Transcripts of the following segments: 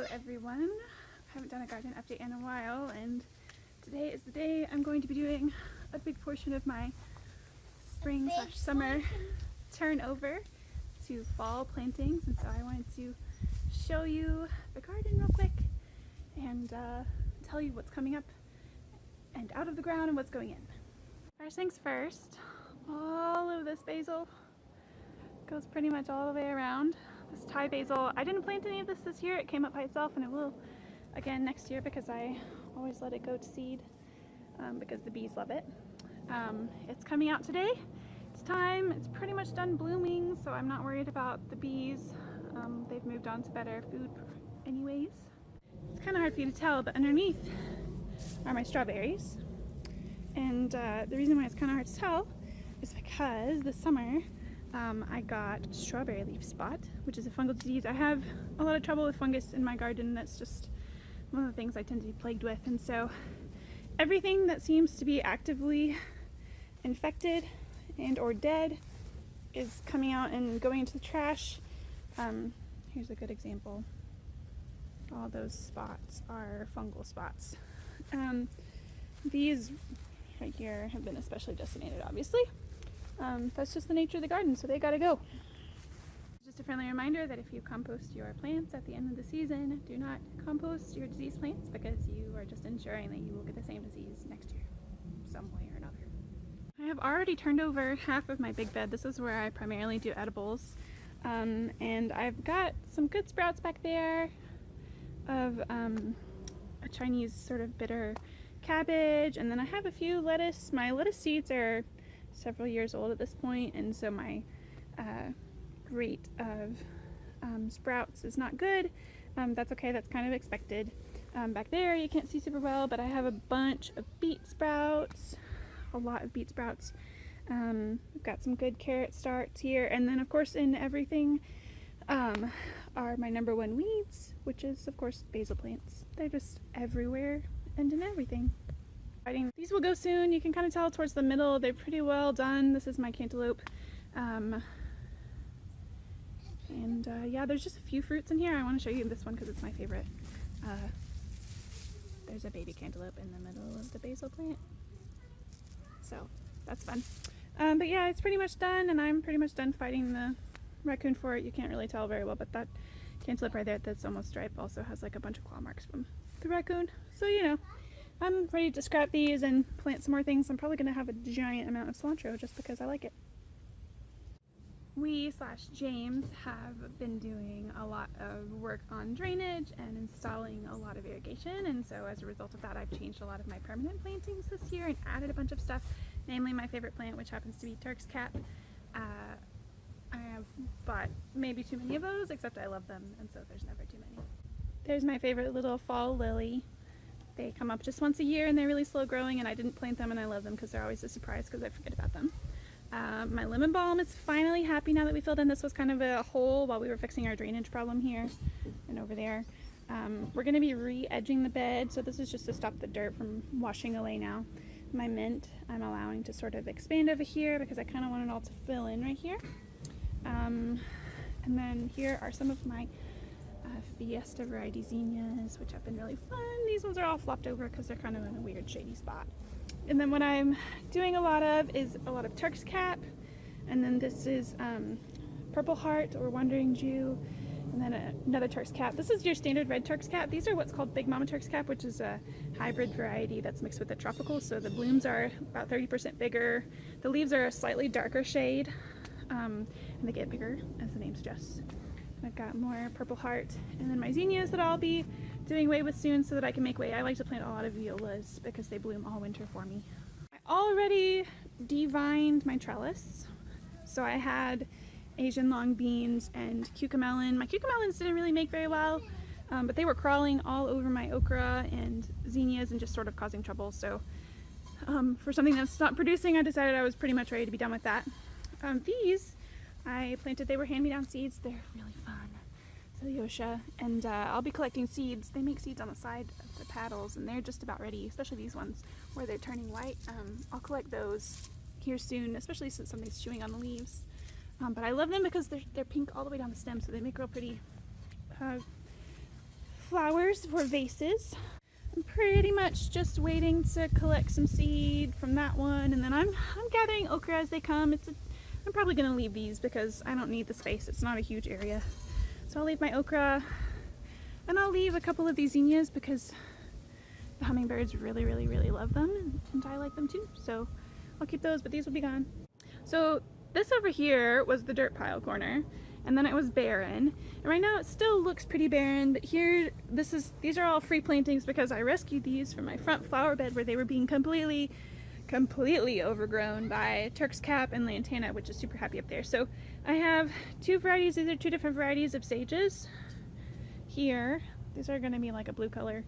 Hello everyone. I haven't done a garden update in a while, and today is the day I'm going to be doing a big portion of my spring/summer turnover to fall plantings, and so I wanted to show you the garden real quick and tell you what's coming up and out of the ground and what's going in. First things first, all of this basil goes pretty much all the way around. This Thai basil, I didn't plant any of this year. It came up by itself, and it will again next year because I always let it go to seed because the bees love it. It's coming out today. It's time. It's pretty much done blooming, so I'm not worried about the bees. They've moved on to better food anyways. It's kind of hard for you to tell, but underneath are my strawberries. And the reason why it's kind of hard to tell is because this summer I got strawberry leaf spot, which is a fungal disease. I have a lot of trouble with fungus in my garden. That's just one of the things I tend to be plagued with. And so everything that seems to be actively infected and or dead is coming out and going into the trash. Here's a good example. All those spots are fungal spots. These right here have been especially decimated, obviously. That's just the nature of the garden, so they gotta go. Just a friendly reminder that if you compost your plants at the end of the season, do not compost your diseased plants because you are just ensuring that you will get the same disease next year, some way or another. I have already turned over half of my big bed. This is where I primarily do edibles. And I've got some good sprouts back there of a Chinese sort of bitter cabbage, and then I have a few lettuce. My lettuce seeds are several years old at this point, and so my rate of sprouts is not good. That's okay, that's kind of expected. Back there you can't see super well, but I have a bunch of beet sprouts, a lot of beet sprouts. We've got some good carrot starts here, and then of course in everything are my number one weeds, which is of course basil plants. They're just everywhere and in everything. These will go soon. You can kind of tell towards the middle they're pretty well done. This is my cantaloupe. Yeah, there's just a few fruits in here. I want to show you this one because it's my favorite. There's a baby cantaloupe in the middle of the basil plant. So that's fun. But yeah, it's pretty much done, and I'm pretty much done fighting the raccoon for it. You can't really tell very well, but that cantaloupe right there that's almost ripe also has like a bunch of claw marks from the raccoon. So, you know, I'm ready to scrap these and plant some more things. I'm probably going to have a giant amount of cilantro just because I like it. We/James have been doing a lot of work on drainage and installing a lot of irrigation, and so as a result of that I've changed a lot of my permanent plantings this year and added a bunch of stuff, namely my favorite plant, which happens to be Turk's Cap. I have bought maybe too many of those, except I love them, and so there's never too many. There's my favorite little fall lily. They come up just once a year and they're really slow growing, and I didn't plant them, and I love them because they're always a surprise because I forget about them. My lemon balm is finally happy now that we filled in. This was kind of a hole while we were fixing our drainage problem here and over there. We're going to be re-edging the bed, so this is just to stop the dirt from washing away now. My mint I'm allowing to sort of expand over here because I kind of want it all to fill in right here. And then here are some of my Fiesta variety zinnias, which have been really fun. These ones are all flopped over because they're kind of in a weird shady spot. And then what I'm doing a lot of is a lot of Turk's Cap, and then this is Purple Heart or Wandering Jew, and then another Turk's Cap. This is your standard red Turk's Cap. These are what's called Big Mama Turk's Cap, which is a hybrid variety that's mixed with the tropical, so the blooms are about 30% bigger. The leaves are a slightly darker shade, and they get bigger, as the name suggests. I've got more Purple Heart, and then my zinnias that I'll be doing way with soon so that I can make way. I like to plant a lot of violas because they bloom all winter for me. I already devined my trellis, so I had Asian long beans and cucamelon. My cucamelons didn't really make very well, but they were crawling all over my okra and zinnias and just sort of causing trouble. So for something that's not producing, I decided I was pretty much ready to be done with that. These I planted, they were hand-me-down seeds. They're really fun. Yosha, and I'll be collecting seeds. They make seeds on the side of the paddles, and they're just about ready, especially these ones where they're turning white. I'll collect those here soon, especially since something's chewing on the leaves. But I love them because they're pink all the way down the stem, so they make real pretty flowers for vases. I'm pretty much just waiting to collect some seed from that one, and then I'm gathering okra as they come. I'm probably going to leave these because I don't need the space. It's not a huge area. So I'll leave my okra, and I'll leave a couple of these zinnias because the hummingbirds really, really, really love them, and I like them too. So I'll keep those, but these will be gone. So this over here was the dirt pile corner, and then it was barren. And right now it still looks pretty barren, but here, these are all free plantings because I rescued these from my front flower bed where they were being completely overgrown by Turk's Cap and Lantana, which is super happy up there. So I have two varieties. These are two different varieties of sages here. These are going to be like a blue color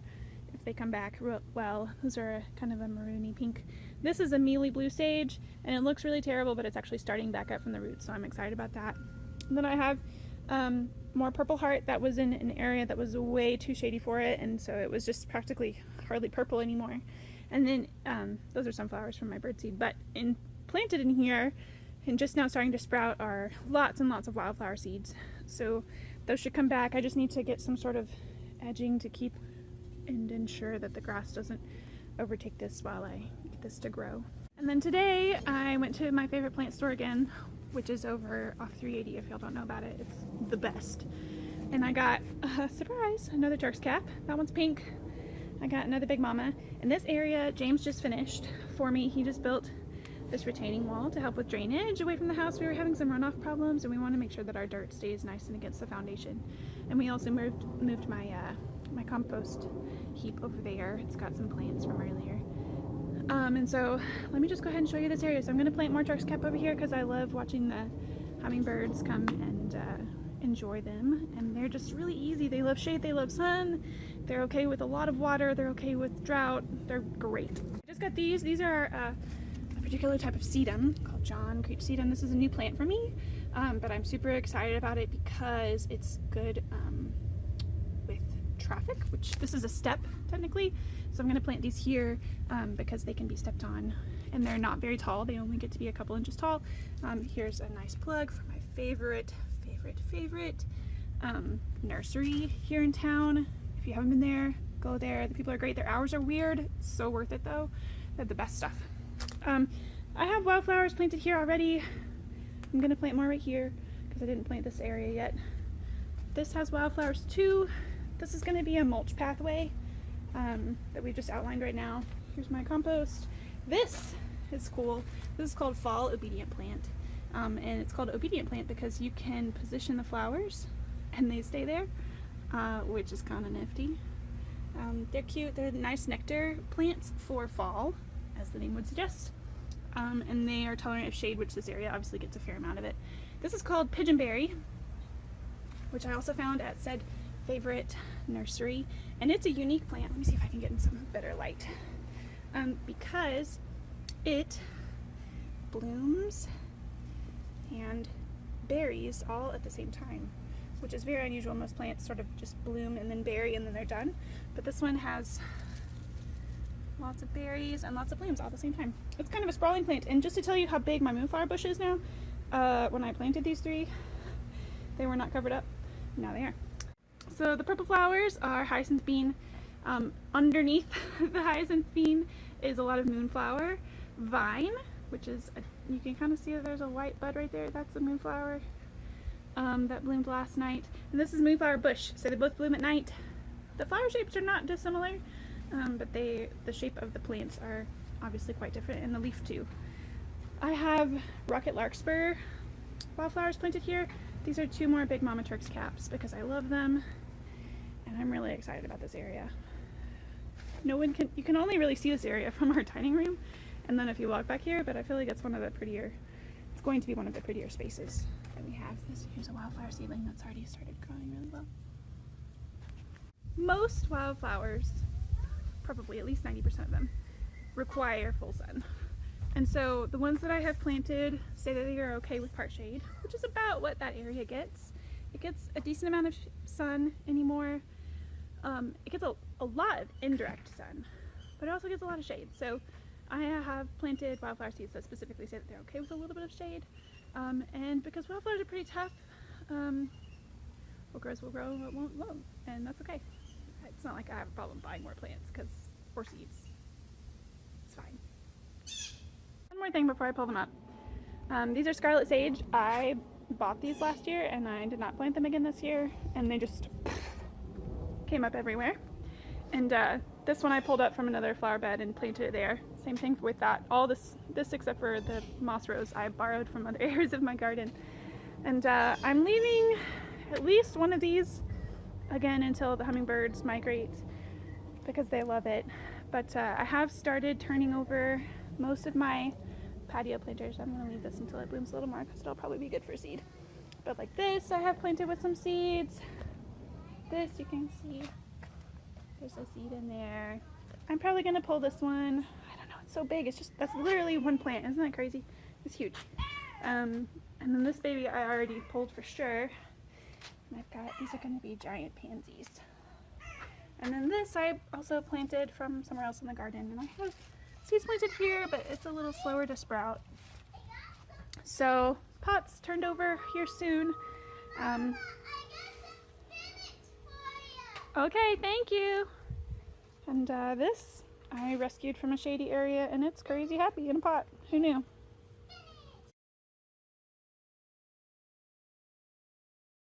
if they come back well. Those are kind of a maroony pink. This is a mealy blue sage, and it looks really terrible, but it's actually starting back up from the roots, so I'm excited about that. And then I have more purple heart that was in an area that was way too shady for it, and so it was just practically hardly purple anymore. And then those are sunflowers from my birdseed, but planted in here and just now starting to sprout are lots and lots of wildflower seeds. So those should come back. I just need to get some sort of edging to keep and ensure that the grass doesn't overtake this while I get this to grow. And then today I went to my favorite plant store again, which is over off 380 if y'all don't know about it. It's the best. And I got, surprise, another Turk's Cap. That one's pink. I got another Big Mama. In this area, James just finished for me. He just built this retaining wall to help with drainage away from the house. We were having some runoff problems, and we want to make sure that our dirt stays nice and against the foundation. And we also moved my my compost heap over there. It's got some plants from earlier. And so let me just go ahead and show you this area. So I'm going to plant more Turk's Cap over here because I love watching the hummingbirds come and enjoy them. And they're just really easy. They love shade, they love sun, they're okay with a lot of water, they're okay with drought, they're great. I just got these. These are a particular type of sedum called John Creep sedum. This is a new plant for me, but I'm super excited about it because it's good with traffic, which this is a step technically. So I'm going to plant these here because they can be stepped on, and they're not very tall. They only get to be a couple inches tall. Here's a nice plug for my favorite nursery here in town. If you haven't been there, go there. The people are great. Their hours are weird. So worth it though. They have the best stuff. I have wildflowers planted here already. I'm going to plant more right here because I didn't plant this area yet. This has wildflowers too. This is going to be a mulch pathway that we've just outlined right now. Here's my compost. This is cool. This is called Fall Obedient Plant. And it's called Obedient Plant because you can position the flowers and they stay there, which is kind of nifty. They're cute. They're nice nectar plants for fall, as the name would suggest. And they are tolerant of shade, which this area obviously gets a fair amount of it. This is called Pigeonberry, which I also found at said favorite nursery, and it's a unique plant. Let me see if I can get in some better light, because it blooms and berries all at the same time, which is very unusual. Most plants sort of just bloom and then berry and then they're done, but this one has lots of berries and lots of blooms all at the same time. It's kind of a sprawling plant, and just to tell you how big my moonflower bush is now, when I planted these three, they were not covered up. Now they are. So the purple flowers are hyacinth bean. Underneath the hyacinth bean is a lot of moonflower vine, which is, you can kind of see that there's a white bud right there. That's a moonflower that bloomed last night. And this is moonflower bush, so they both bloom at night. The flower shapes are not dissimilar, but the shape of the plants are obviously quite different, and the leaf too. I have rocket larkspur wildflowers planted here. These are two more Big Mama Turk's Caps because I love them, and I'm really excited about this area. You can only really see this area from our dining room, and then if you walk back here, but I feel like it's going to be one of the prettier spaces that we have. Here's a wildflower seedling that's already started growing really well. Most wildflowers, probably at least 90% of them, require full sun. And so the ones that I have planted say that they are okay with part shade, which is about what that area gets. It gets a decent amount of sun anymore. It gets a lot of indirect sun, but it also gets a lot of shade. So I have planted wildflower seeds that specifically say that they're okay with a little bit of shade. And because wildflowers are pretty tough, what grows will grow, what won't, and that's okay. It's not like I have a problem buying more plants or seeds. It's fine. One more thing before I pull them up. These are scarlet sage. I bought these last year and I did not plant them again this year, and they just came up everywhere. And this one I pulled up from another flower bed and planted it there. Same thing with that. All this except for the moss rose I borrowed from other areas of my garden. And I'm leaving at least one of these again until the hummingbirds migrate because they love it. But I have started turning over most of my patio planters. I'm going to leave this until it blooms a little more because it'll probably be good for seed. But like this I have planted with some seeds. This you can see there's a seed in there. I'm probably going to pull this one. I don't know, it's so big. It's just, that's literally one plant. Isn't that crazy? It's huge. And then this baby I already pulled for sure. And I've got, these are going to be giant pansies. And then this I also planted from somewhere else in the garden. And I have seeds planted here, but it's a little slower to sprout. So pots turned over here soon. Okay, thank you. And this I rescued from a shady area, and it's crazy happy in a pot. Who knew?